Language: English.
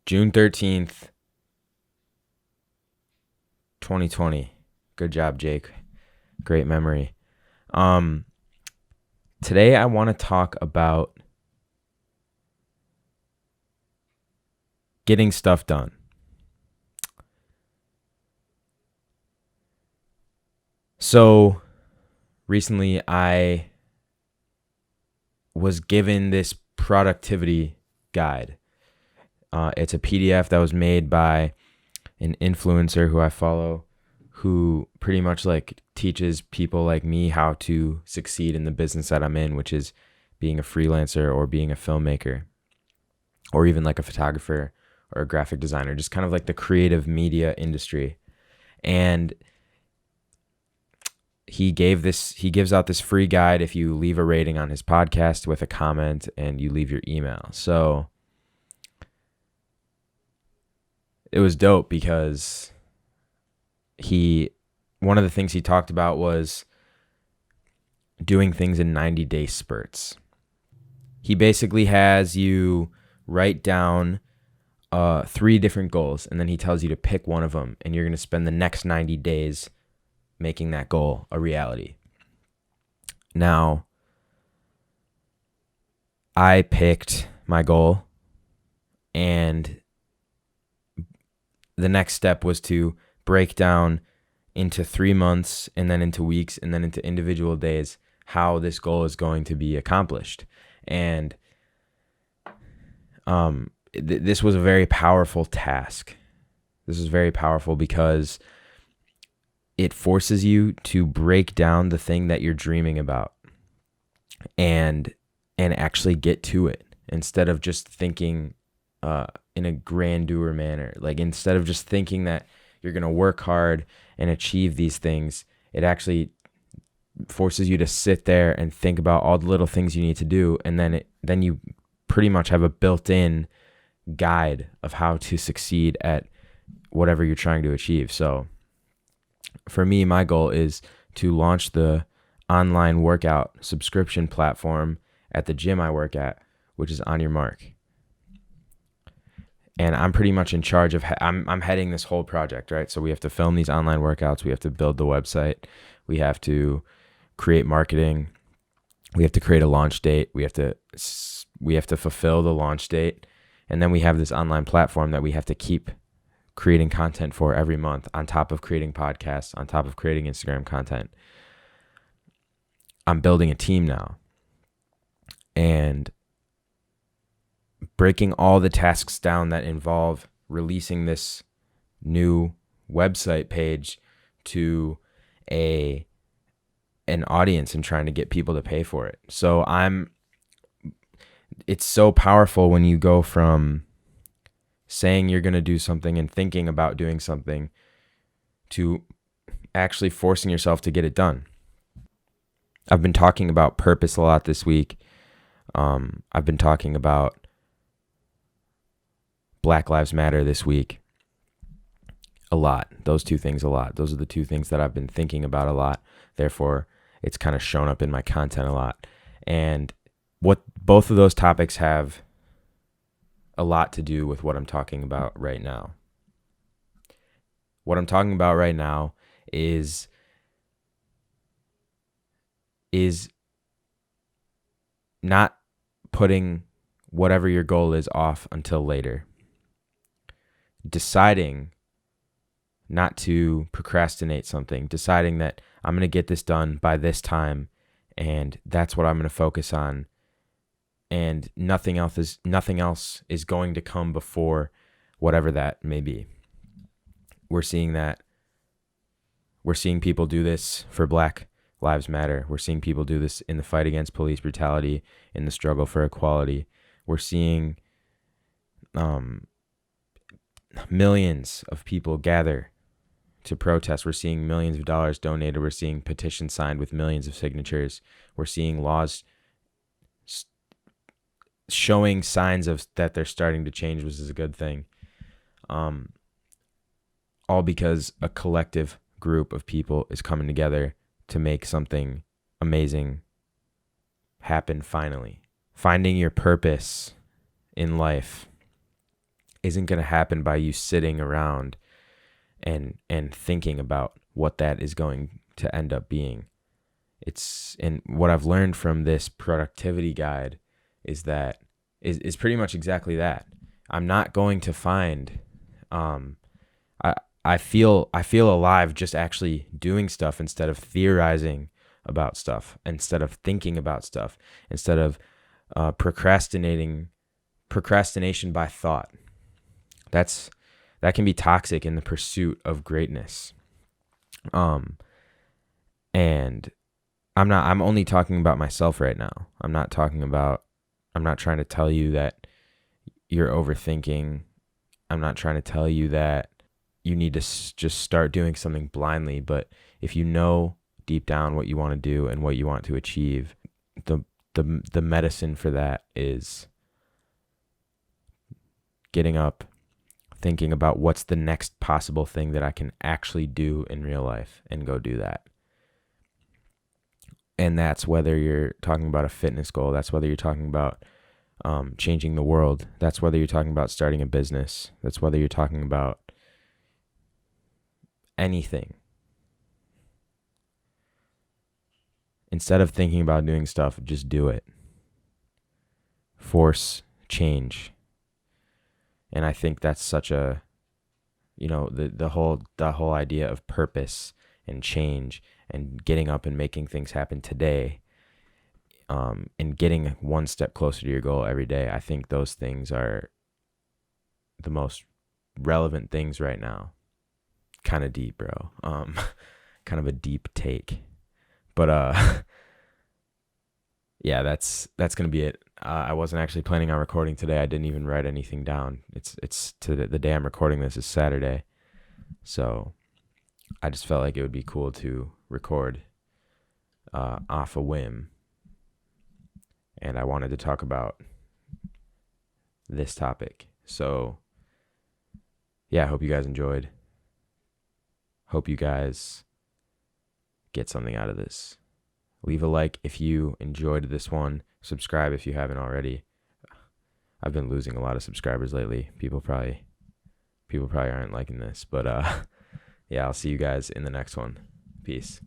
June 13th, 2020. Good job, Jake. Great memory. Today I want to talk about getting stuff done. So recently I was given this productivity guide. It's a PDF that was made by an influencer who I follow, who pretty much like teaches people like me how to succeed in the business that I'm in, which is being a freelancer or being a filmmaker or even like a photographer or a graphic designer, just kind of like the creative media industry. And he gives out this free guide if you leave a rating on his podcast with a comment and you leave your email. So it was dope because one of the things he talked about was doing things in 90-day spurts. He basically has you write down 3 different goals, and then he tells you to pick one of them, and you're going to spend the next 90 days making that goal a reality. Now, I picked my goal, and the next step was to break down into 3 months and then into weeks and then into individual days how this goal is going to be accomplished. And this was a very powerful task. This is very powerful because it forces you to break down the thing that you're dreaming about and actually get to it instead of just thinking in a grandeur manner. Like, instead of just thinking that you're going to work hard and achieve these things, it actually forces you to sit there and think about all the little things you need to do. And then you pretty much have a built-in guide of how to succeed at whatever you're trying to achieve. So for me, my goal is to launch the online workout subscription platform at the gym I work at, which is On Your Mark. And I'm pretty much in charge of, I'm heading this whole project, right? So we have to film these online workouts. We have to build the website. We have to create marketing. We have to create a launch date. We have to fulfill the launch date. And then we have this online platform that we have to keep creating content for every month, on top of creating podcasts, on top of creating Instagram content. I'm building a team now. And breaking all the tasks down that involve releasing this new website page to an audience and trying to get people to pay for it. So it's so powerful when you go from saying you're going to do something and thinking about doing something to actually forcing yourself to get it done. I've been talking about purpose a lot this week. I've been talking about Black Lives Matter this week a lot. Those 2 things a lot. Those are the 2 things that I've been thinking about a lot. Therefore, it's kind of shown up in my content a lot. And what both of those topics have a lot to do with what I'm talking about right now. What I'm talking about right now is not putting whatever your goal is off until later. Deciding not to procrastinate something, deciding that I'm going to get this done by this time, and that's what I'm going to focus on, and nothing else is going to come before whatever that may be. We're seeing people do this for Black Lives Matter. We're seeing people do this in the fight against police brutality, in the struggle for equality. We're seeing millions of people gather to protest. We're seeing millions of dollars donated. We're seeing petitions signed with millions of signatures. We're seeing laws showing signs of that they're starting to change, which is a good thing. All because a collective group of people is coming together to make something amazing happen finally. Finding your purpose in life isn't going to happen by you sitting around and thinking about what that is going to end up being. And what I've learned from this productivity guide is that is pretty much exactly that. I'm not going to find I I feel alive just actually doing stuff instead of theorizing about stuff, instead of thinking about stuff, instead of procrastination by thought. That can be toxic in the pursuit of greatness. Um, and I'm only talking about myself right now. I'm not trying to tell you that you're overthinking. I'm not trying to tell you that you need to just start doing something blindly. But if you know deep down what you want to do and what you want to achieve, the the medicine for that is getting up, thinking about what's the next possible thing that I can actually do in real life, and go do that. And that's whether you're talking about a fitness goal, that's whether you're talking about changing the world, that's whether you're talking about starting a business, that's whether you're talking about anything. Instead of thinking about doing stuff, just do it. Force change. And I think that's such a, the whole idea of purpose and change and getting up and making things happen today, and getting one step closer to your goal every day. I think those things are the most relevant things right now. Kind of deep, bro. Kind of a deep take. But yeah, that's gonna be it. I wasn't actually planning on recording today. I didn't even write anything down. It's to the day I'm recording this is Saturday, so I just felt like it would be cool to record off a whim, and I wanted to talk about this topic. So yeah, I hope you guys enjoyed. Hope you guys get something out of this. Leave a like if you enjoyed this one. Subscribe if you haven't already. I've been losing a lot of subscribers lately. People probably aren't liking this, but yeah, I'll see you guys in the next one. Peace.